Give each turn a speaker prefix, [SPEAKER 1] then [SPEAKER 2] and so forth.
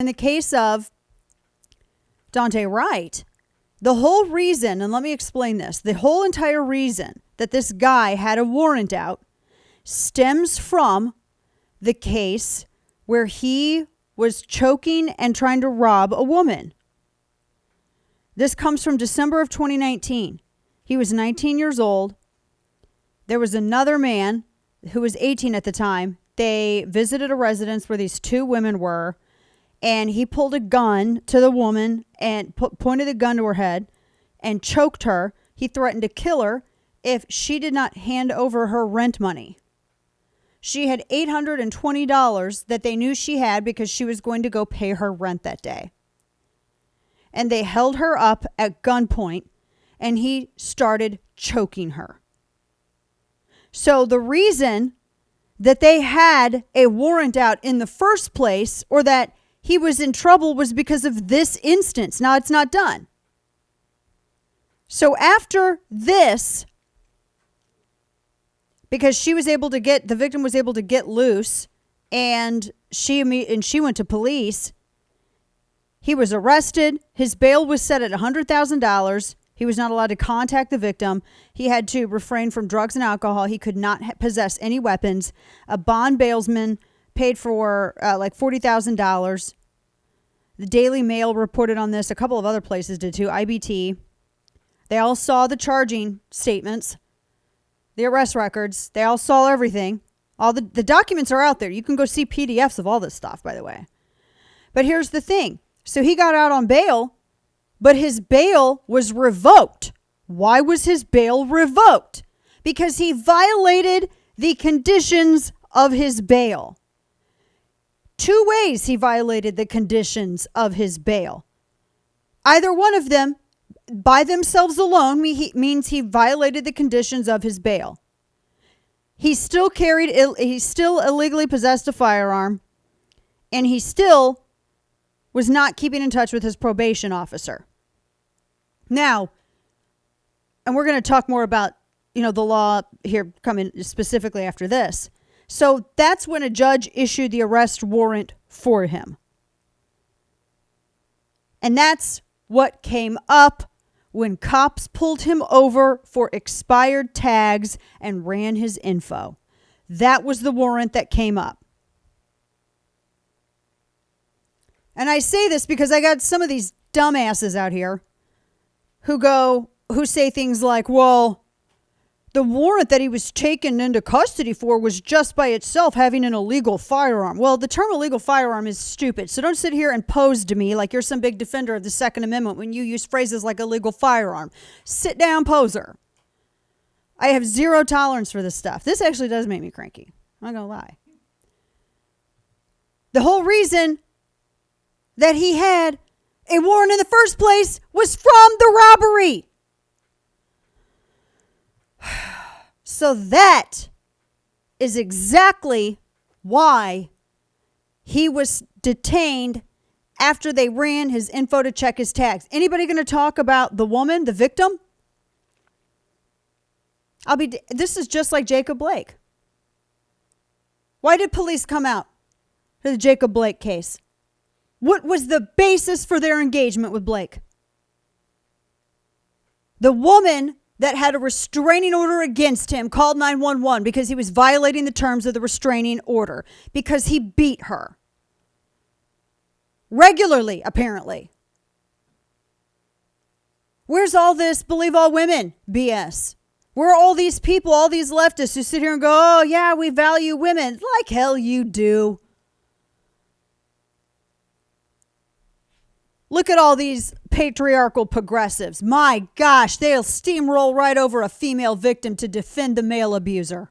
[SPEAKER 1] In the case of Dante Wright, the whole reason, and let me explain this, the whole entire reason that this guy had a warrant out stems from the case where he was choking and trying to rob a woman. This comes from December of 2019. He was 19 years old. There was another man who was 18 at the time. They visited a residence where these two women were, and he pulled a gun to the woman and pointed the gun to her head and choked her. He threatened to kill her if she did not hand over her rent money. She had $820 that they knew she had because she was going to go pay her rent that day. And they held her up at gunpoint, and he started choking her. So the reason that they had a warrant out in the first place, or that he was in trouble, was because of this instance. Now, it's not done. So after this, because the victim was able to get loose, and she went to police, he was arrested. His bail was set at $100,000. He was not allowed to contact the victim. He had to refrain from drugs and alcohol. He could not possess any weapons. A bond bailsman paid for like $40,000. The Daily Mail reported on this. A couple of other places did too. IBT. They all saw the charging statements, the arrest records. They all saw everything. All the documents are out there. You can go see PDFs of all this stuff, by the way. But here's the thing. So he got out on bail, but his bail was revoked. Why was his bail revoked? Because he violated the conditions of his bail. Two ways he violated the conditions of his bail. Either one of them, by themselves alone, means he violated the conditions of his bail. He still illegally possessed a firearm, and he still was not keeping in touch with his probation officer. Now, and we're going to talk more about, the law here coming specifically after this. So that's when a judge issued the arrest warrant for him. And that's what came up when cops pulled him over for expired tags and ran his info. That was the warrant that came up. And I say this because I got some of these dumbasses out here who say things like, well, the warrant that he was taken into custody for was just by itself having an illegal firearm. Well, the term illegal firearm is stupid. So don't sit here and pose to me like you're some big defender of the Second Amendment when you use phrases like illegal firearm. Sit down, poser. I have zero tolerance for this stuff. This actually does make me cranky. I'm not going to lie. The whole reason that he had a warrant in the first place was from the robbery. So that is exactly why he was detained after they ran his info to check his tags. Anybody going to talk about the woman, the victim? This is just like Jacob Blake. Why did police come out to the Jacob Blake case? What was the basis for their engagement with Blake? The woman that had a restraining order against him called 911 because he was violating the terms of the restraining order because he beat her. Regularly, apparently. Where's all this believe all women BS? Where are all these people, all these leftists who sit here and go, oh yeah, we value women? Like hell you do. Look at all these patriarchal progressives. My gosh, they'll steamroll right over a female victim to defend the male abuser.